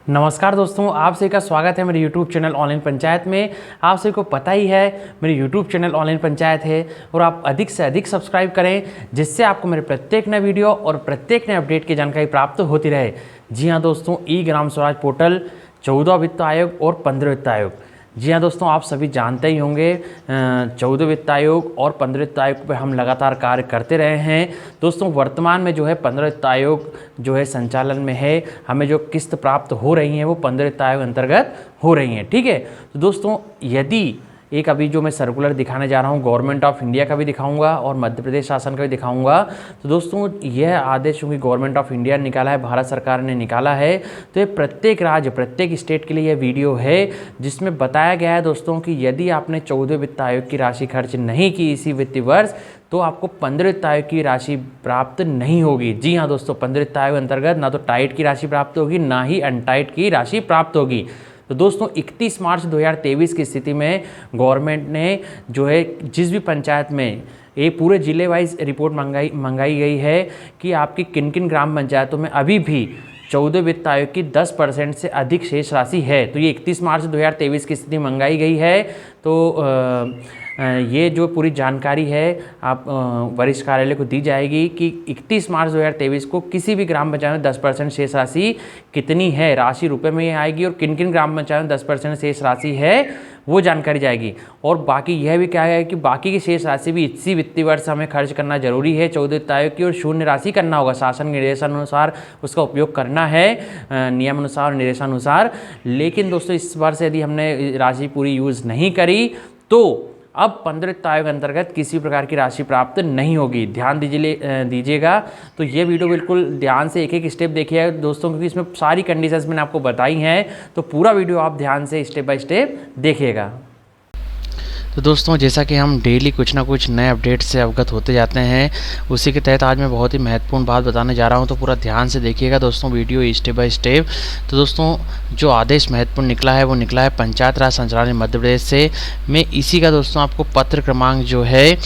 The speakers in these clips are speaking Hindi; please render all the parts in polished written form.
नमस्कार दोस्तों, आप सभी का स्वागत है मेरे YouTube चैनल ऑनलाइन पंचायत में। आप सभी को पता ही है मेरे YouTube चैनल ऑनलाइन पंचायत है और आप अधिक से अधिक सब्सक्राइब करें, जिससे आपको मेरे प्रत्येक नए वीडियो और प्रत्येक नए अपडेट की जानकारी प्राप्त होती रहे। जी हाँ दोस्तों, ई ग्राम स्वराज पोर्टल, 14 वित्त आयोग और 15 वित्त आयोग। जी हाँ दोस्तों, आप सभी जानते ही होंगे 14 वित्त आयोग और 15 वित्त आयोग पर हम लगातार कार्य करते रहे हैं। दोस्तों वर्तमान में जो है 15 वित्त आयोग जो है संचालन में है। हमें जो किस्त प्राप्त हो रही हैं वो 15 वित्त आयोग अंतर्गत हो रही हैं। ठीक है, तो दोस्तों यदि एक अभी जो मैं सर्कुलर दिखाने जा रहा हूँ, गवर्नमेंट ऑफ इंडिया का भी दिखाऊंगा और मध्य प्रदेश शासन का भी दिखाऊंगा। तो दोस्तों यह आदेश चूँकि गवर्नमेंट ऑफ इंडिया ने निकाला है, भारत सरकार ने निकाला है, तो ये प्रत्येक राज्य प्रत्येक स्टेट के लिए यह वीडियो है, जिसमें बताया गया है दोस्तों कि यदि आपने 14 वित्त आयोग की राशि खर्च नहीं की इसी वित्तीय वर्ष, तो आपको 15 वित्त आयोग की राशि प्राप्त नहीं होगी। जी हाँ दोस्तों, 15 वित्त आयोग अंतर्गत ना तो टाइट की राशि प्राप्त होगी, ना ही अनटाइट की राशि प्राप्त होगी। तो दोस्तों 31 मार्च 2023 की स्थिति में गवर्नमेंट ने जो है जिस भी पंचायत में ये पूरे ज़िले वाइज रिपोर्ट मंगाई गई है कि आपकी किन किन ग्राम पंचायतों में अभी भी 14 वित्त आयोग की 10% से अधिक शेष राशि है। तो ये 31 मार्च 2023 की स्थिति मंगाई गई है। तो ये जो पूरी जानकारी है आप वरिष्ठ कार्यालय को दी जाएगी कि 31 मार्च 2023 को किसी भी ग्राम पंचायत में 10% शेष राशि कितनी है, राशि रुपए में आएगी, और किन किन ग्राम पंचायत में 10% शेष राशि है वो जानकारी जाएगी। और बाकी यह भी क्या है कि बाकी की शेष राशि भी इसी वित्तीय वर्ष हमें खर्च करना जरूरी है 14 वित्त आयोग की, और शून्य राशि करना होगा। शासन निर्देशानुसार उसका उपयोग करना है, नियमानुसार निर्देशानुसार। लेकिन दोस्तों इस वर्ष यदि हमने राशि पूरी यूज़ नहीं करी तो अब 15 वित्त आयोग अंतर्गत किसी प्रकार की राशि प्राप्त नहीं होगी। ध्यान दीजिएगा। तो ये वीडियो बिल्कुल ध्यान से एक एक स्टेप देखिएगा दोस्तों, क्योंकि इसमें सारी कंडीशंस मैंने आपको बताई हैं। तो पूरा वीडियो आप ध्यान से स्टेप बाय स्टेप देखिएगा। तो दोस्तों जैसा कि हम डेली कुछ ना कुछ नए अपडेट से अवगत होते जाते हैं, उसी के तहत आज मैं बहुत ही महत्वपूर्ण बात बताने जा रहा हूं। तो पूरा ध्यान से देखिएगा दोस्तों वीडियो स्टेप बाय स्टेप। तो दोस्तों जो आदेश महत्वपूर्ण निकला है वो निकला है पंचायत राज संचालनालय मध्य प्रदेश से। मैं इसी का दोस्तों आपको पत्र क्रमांक जो है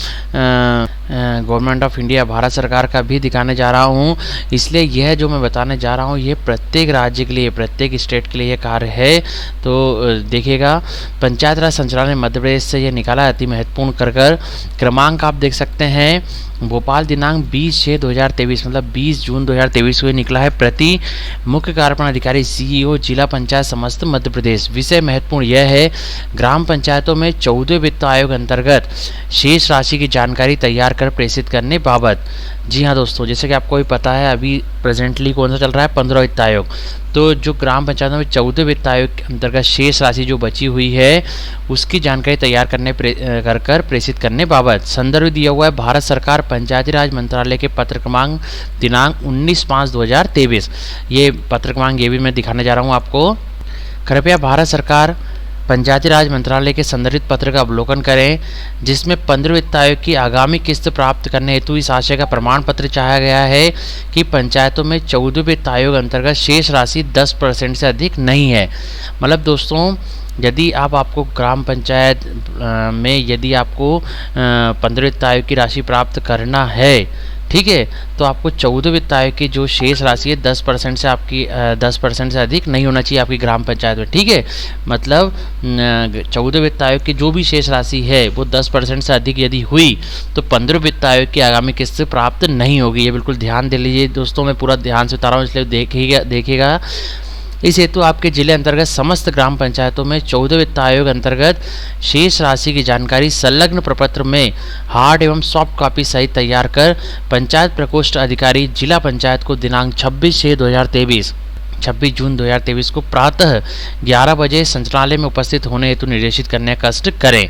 गवर्नमेंट ऑफ इंडिया भारत सरकार का भी दिखाने जा रहा हूँ। इसलिए यह जो मैं बताने जा रहा हूँ ये प्रत्येक राज्य के लिए, प्रत्येक स्टेट के लिए यह कार्य है। तो देखिएगा, पंचायत राज संचालनालय मध्य प्रदेश से यह निकाला है, अति महत्वपूर्ण कर क्रमांक आप देख सकते हैं। भोपाल दिनांक 20/6/2023 मतलब 20 जून 2023 को निकला है। प्रति मुख्य कार्यपालन अधिकारी CEO जिला पंचायत समस्त मध्य प्रदेश। विषय महत्वपूर्ण यह है, ग्राम पंचायतों में 14 वित्त आयोग अंतर्गत शेष राशि की जानकारी तैयार कर प्रेषित करने बाबत। जी हाँ दोस्तों, जैसे कि आपको भी पता है अभी प्रेजेंटली कौन सा चल रहा है, 15 वित्त आयोग। तो जो ग्राम पंचायतों में 14 वित्त आयोग के अंतर्गत शेष राशि जो बची हुई है उसकी जानकारी तैयार कर प्रेषित करने बाबत संदर्भ दिया हुआ है भारत सरकार पंचायती राज मंत्रालय के पत्र क्रमांक दिनांक 19/5/2023। ये पत्र क्रमांक ये भी मैं दिखाने जा रहा हूँ आपको। कृपया भारत सरकार पंचायती राज मंत्रालय के संदर्भित पत्र का अवलोकन करें, जिसमें 15 वित्त आयोग की आगामी किस्त प्राप्त करने हेतु इस आशय का प्रमाण पत्र चाहा गया है कि पंचायतों में 14 वित्त आयोग अंतर्गत शेष राशि 10% से अधिक नहीं है। मतलब दोस्तों यदि आपको ग्राम पंचायत में यदि आपको 15 वित्त आयोग की राशि प्राप्त करना है, ठीक है, तो आपको 14 वित्त आयोग की जो शेष राशि है 10% से आपकी 10% से अधिक नहीं होना चाहिए आपकी ग्राम पंचायत में। ठीक है, मतलब 14 वित्त आयोग की जो भी शेष राशि है वो 10% से अधिक यदि हुई तो 15 वित्त आयोग की आगामी किस्त प्राप्त नहीं होगी। ये बिल्कुल ध्यान दे लीजिए दोस्तों, मैं पूरा ध्यान से बता रहा हूँ, इसलिए देखिएगा। इस हेतु आपके जिले अंतर्गत समस्त ग्राम पंचायतों में 14 वित्त आयोग अंतर्गत शेष राशि की जानकारी संलग्न प्रपत्र में हार्ड एवं सॉफ्ट कॉपी सहित तैयार कर पंचायत प्रकोष्ठ अधिकारी जिला पंचायत को दिनांक 26 जून 2023 को प्रातः 11 बजे संचालनालय में उपस्थित होने हेतु निर्देशित करने का कष्ट करें।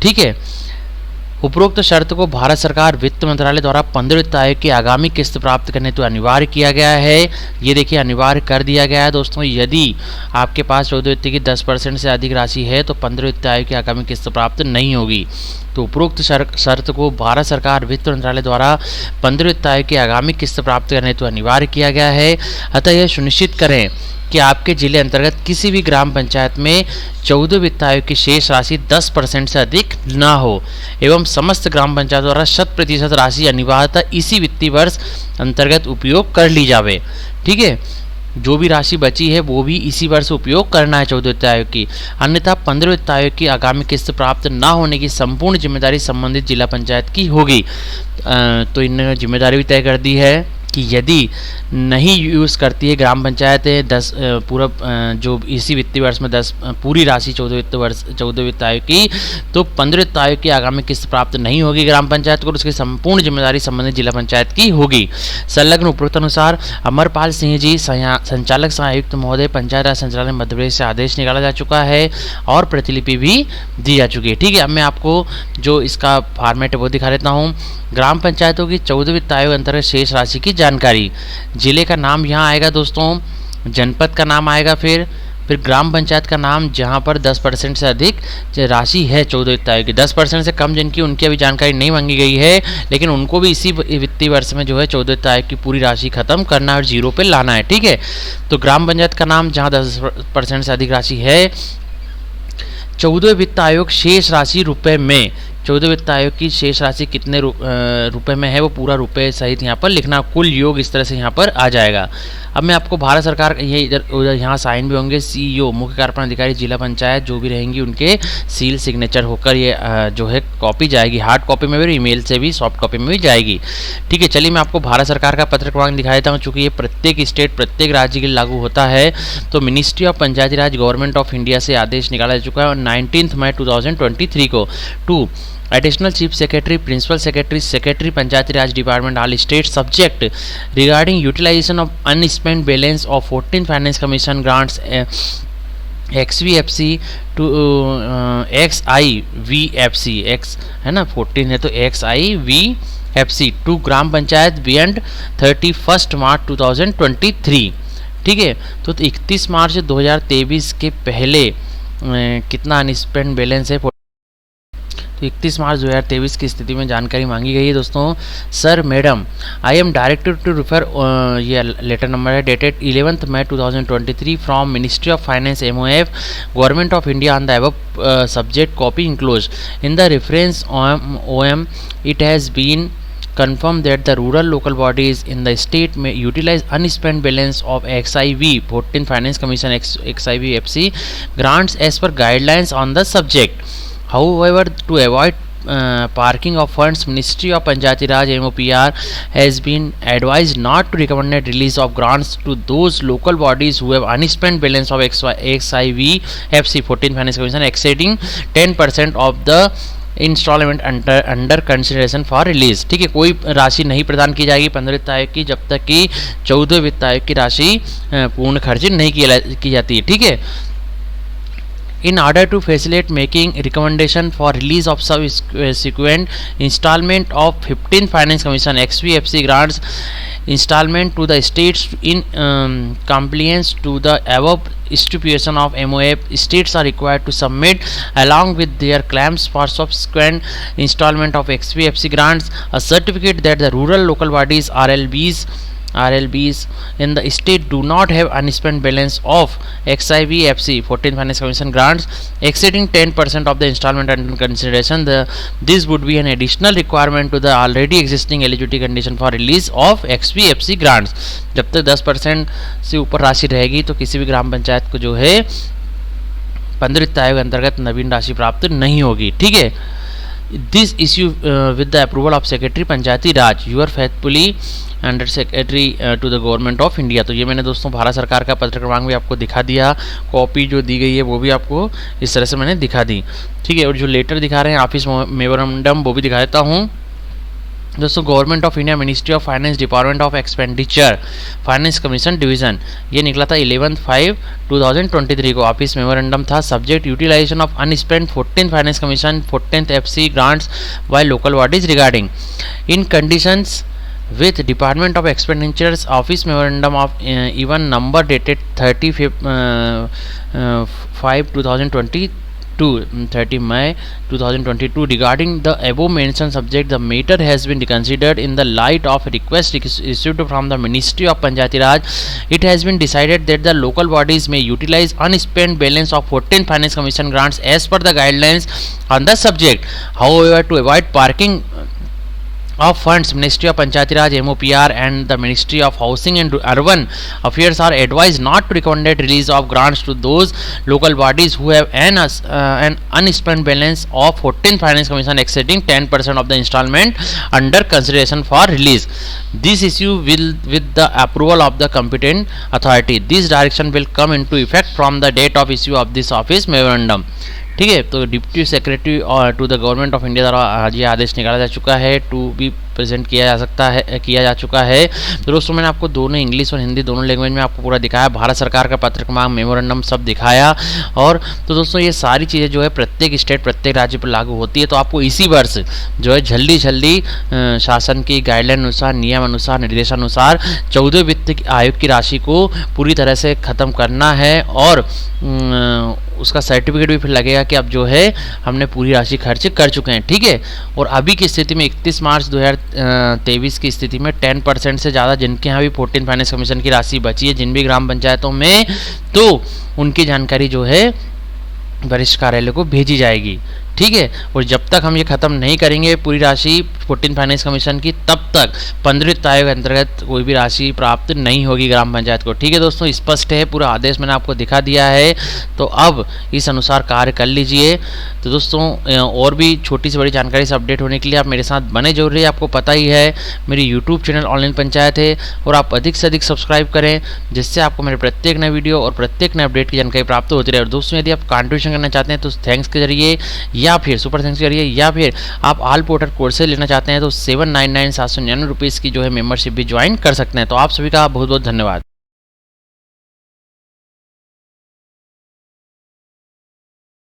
ठीक है, उपरोक्त शर्त को भारत सरकार वित्त मंत्रालय द्वारा 15 वित्त आयोग की आगामी किस्त प्राप्त करने हेतु अनिवार्य किया गया है। ये देखिए अनिवार्य कर दिया गया है दोस्तों। यदि आपके पास 14 वित्त की 10% से अधिक राशि है तो 15 वित्त आयोग की आगामी किस्त प्राप्त नहीं होगी। तो उपरोक्त शर्त को भारत सरकार वित्त मंत्रालय द्वारा 15 वित्त आयोग की आगामी किस्त प्राप्त करने हेतु अनिवार्य किया गया है। अतः यह सुनिश्चित करें कि आपके जिले अंतर्गत किसी भी ग्राम पंचायत में 14 वित्त आयोग की शेष राशि 10% से अधिक न हो एवं समस्त ग्राम पंचायत द्वारा 100% राशि अनिवार्यतः इसी वित्तीय वर्ष अंतर्गत उपयोग कर ली जावे। ठीक है, जो भी राशि बची है वो भी इसी वर्ष उपयोग करना है 14 वित्त आयोग की। अन्यथा 15 वित्त आयोग की आगामी किस्त प्राप्त न होने की संपूर्ण जिम्मेदारी संबंधित जिला पंचायत की होगी। तो इन्होंने जिम्मेदारी भी तय कर दी है कि यदि नहीं यूज़ करती है ग्राम पंचायतें 10 पूरा जो इसी वित्तीय वर्ष में 10 पूरी राशि 14 वित्त आयोग की, तो 15 वित्त आयोग की आगामी किस्त प्राप्त नहीं होगी ग्राम पंचायत को, और उसकी संपूर्ण जिम्मेदारी संबंधित जिला पंचायत की होगी। संलग्न उपरोक्त अनुसार अमरपाल सिंह जी संचालक सहायुक्त महोदय पंचायत राज संचालय मध्य प्रदेश से आदेश निकाला जा चुका है और प्रतिलिपि भी दी जा चुकी है। ठीक है, अब मैं आपको जो इसका फॉर्मेट है वो दिखा देता हूँ। ग्राम पंचायतों की 14 वित्त आयोग अंतर्गत शेष राशि की जानकारी, जिले का नाम यहाँ आएगा दोस्तों, जनपद का नाम आएगा, फिर ग्राम पंचायत का नाम जहाँ पर 10% से अधिक राशि है 14 वित्त आयोग की। 10% से कम जिनकी, उनकी अभी जानकारी नहीं मांगी गई है, लेकिन उनको भी इसी वित्तीय वर्ष में जो है 14 वित्त आयोग की पूरी राशि खत्म करना और जीरो पे लाना है। ठीक है, तो ग्राम पंचायत का नाम जहाँ 10% से अधिक राशि है, 14 वित्त आयोग शेष राशि रुपए में, 14 वित्त आयोग की शेष राशि कितने रुपए में है वो पूरा रुपए सहित यहाँ पर लिखना, कुल योग इस तरह से यहाँ पर आ जाएगा। अब मैं आपको भारत सरकार, ये इधर उधर यहाँ साइन भी होंगे, सीईओ मुख्य कार्यपालन अधिकारी जिला पंचायत जो भी रहेंगी उनके सील सिग्नेचर होकर ये जो है कॉपी जाएगी, हार्ड कॉपी में भी, ईमेल से भी, सॉफ्ट कॉपी में भी जाएगी। ठीक है, चलिए मैं आपको भारत सरकार का पत्र क्रमांक दिखा देता हूँ, चूँकि ये प्रत्येक स्टेट प्रत्येक राज्य के लिए लागू होता है। तो ministry of Panchayati Raj government of India से आदेश निकाला जा चुका है 19 मई 2023 को। 2 additional chief secretary, principal secretary, secretary Panchayati Raj department all state subject regarding utilisation of unspent balance of 14 finance commission grants XVFC to XIVFC, X है ना 14 है तो XIVFC to Gram Panchayat beyond 31 March 2023। ठीक है, तो 31 मार्च 2023 के पहले कितना अनस्पेंड बैलेंस है। 31 मार्च 2023 की स्थिति में जानकारी मांगी गई है दोस्तों। Sir madam, I am directed to refer, ये लेटर नंबर है dated 11 May 2023 from ministry of finance MOF government of India on the above subject copy enclose in the reference OM it has been confirmed that the rural local bodies in the state may utilize unspent balance of XIV 14 Finance Commission XIVFC grants as per guidelines on the subject. However, to avoid parking of funds, Ministry of Panchayati Raj MOPR has been advised not to recommend release of grants to those local bodies who have unspent balance of XIVFC 14 Finance Commission exceeding 10% of the instalment under consideration for release. ठीक है, कोई राशि नहीं प्रदान की जाएगी 15 वित्त आयोग की जब तक कि 14 वित्त आयोग की राशि पूर्ण खर्चित नहीं की जाती है। ठीक है, in order to facilitate making recommendation for release of subsequent installment of 15 Finance Commission XVFC grants installment to the states in compliance to the above stipulation of MOF, states are required to submit along with their claims for subsequent installment of XVFC grants a certificate that the rural local bodies RLBs in the state do not have unspent balance of XIVFC 14 Finance Commission grants exceeding 10% of the installment under consideration. This would be an additional requirement to the already existing eligibility condition for release of XVFC grants. जब तक 10% से ऊपर राशि रहेगी तो किसी भी ग्राम पंचायत को जो है 15 वित्त आयोग अंतर्गत नवीन राशि प्राप्त नहीं होगी। ठीक है, this issue with the approval of secretary Panchayati Raj your faithfully under secretary to the government of India. तो ये मैंने दोस्तों भारत सरकार का पत्र क्रमांक भी आपको दिखा दिया, कॉपी जो दी गई है वो भी आपको इस तरह से मैंने दिखा दी। ठीक है, और जो लेटर दिखा रहे हैं ऑफिस मेमोरेंडम वो भी दिखा देता हूँ दोस्तों। Government of India ministry of finance department of expenditure finance commission division, ये निकला था 11/5/2023 को। ऑफिस मेमोरेंडम था subject utilisation of unspent 14 finance commission 14th FC grants by local bodies regarding in conditions with Department of Expenditures Office Memorandum of even number dated 30 May 2022 regarding the above mentioned subject. The matter has been considered in the light of request received from the Ministry of Panchayati Raj. It has been decided that the local bodies may utilize unspent balance of 14 Finance Commission grants as per the guidelines on the subject. However, to avoid parking of funds. Ministry of Panchayati Raj, MOPR and the Ministry of Housing and Urban Affairs are advised not to recommend release of grants to those local bodies who have an unspent balance of 14th Finance Commission exceeding 10% of the installment under consideration for release. This issue will with the approval of the competent authority. This direction will come into effect from the date of issue of this office memorandum. ठीक है, तो डिप्टी सेक्रेटरी और to the government of India द्वारा ये आदेश निकाला जा चुका है, टू बी प्रेजेंट किया जा चुका है। तो दोस्तों मैंने आपको दोनों इंग्लिश और हिंदी दोनों लैंग्वेज में आपको पूरा दिखाया, भारत सरकार का पत्र क्रमांक मेमोरेंडम सब दिखाया। और तो दोस्तों ये सारी चीज़ें जो है प्रत्येक स्टेट प्रत्येक राज्य पर लागू होती है। तो आपको इसी वर्ष जो है जल्दी शासन की गाइडलाइन अनुसार, नियम अनुसार, निर्देशानुसार 14वें वित्त आयोग की राशि को पूरी तरह से ख़त्म करना है और उसका सर्टिफिकेट भी फिर लगेगा कि अब जो है हमने पूरी राशि खर्च कर चुके हैं। ठीक है, और अभी की स्थिति में 31 मार्च 2023 की स्थिति में 10% से ज़्यादा जिनके यहाँ भी 14 फाइनेंस कमीशन की राशि बची है जिन भी ग्राम पंचायतों में, तो उनकी जानकारी जो है वरिष्ठ कार्यालय को भेजी जाएगी। ठीक है, और जब तक हम ये ख़त्म नहीं करेंगे पूरी राशि 14 फाइनेंस कमीशन की, तब तक 15 वित्त आयोग के अंतर्गत कोई भी राशि प्राप्त नहीं होगी ग्राम पंचायत को। ठीक है दोस्तों, स्पष्ट है, पूरा आदेश मैंने आपको दिखा दिया है, तो अब इस अनुसार कार्य कर लीजिए। तो दोस्तों और भी छोटी सी बड़ी जानकारी से अपडेट होने के लिए आप मेरे साथ बने जरूर रहिए। आपको पता ही है मेरी यूट्यूब चैनल ऑनलाइन पंचायत है और आप अधिक से अधिक सब्सक्राइब करें, जिससे आपको मेरे प्रत्येक नए वीडियो और प्रत्येक नए अपडेट की जानकारी प्राप्त होती रहे। और दोस्तों यदि आप कॉन्ट्रीब्यूशन करना चाहते हैं तो थैंक्स के जरिए या फिर सुपर थैंक्स के जरिए, या फिर आप ऑल पोर्टल कोर्सेज लेना चाहते हैं तो 799 799 रुपीज़ की जो है मेंबरशिप भी ज्वाइन कर सकते हैं। तो आप सभी का बहुत बहुत धन्यवाद।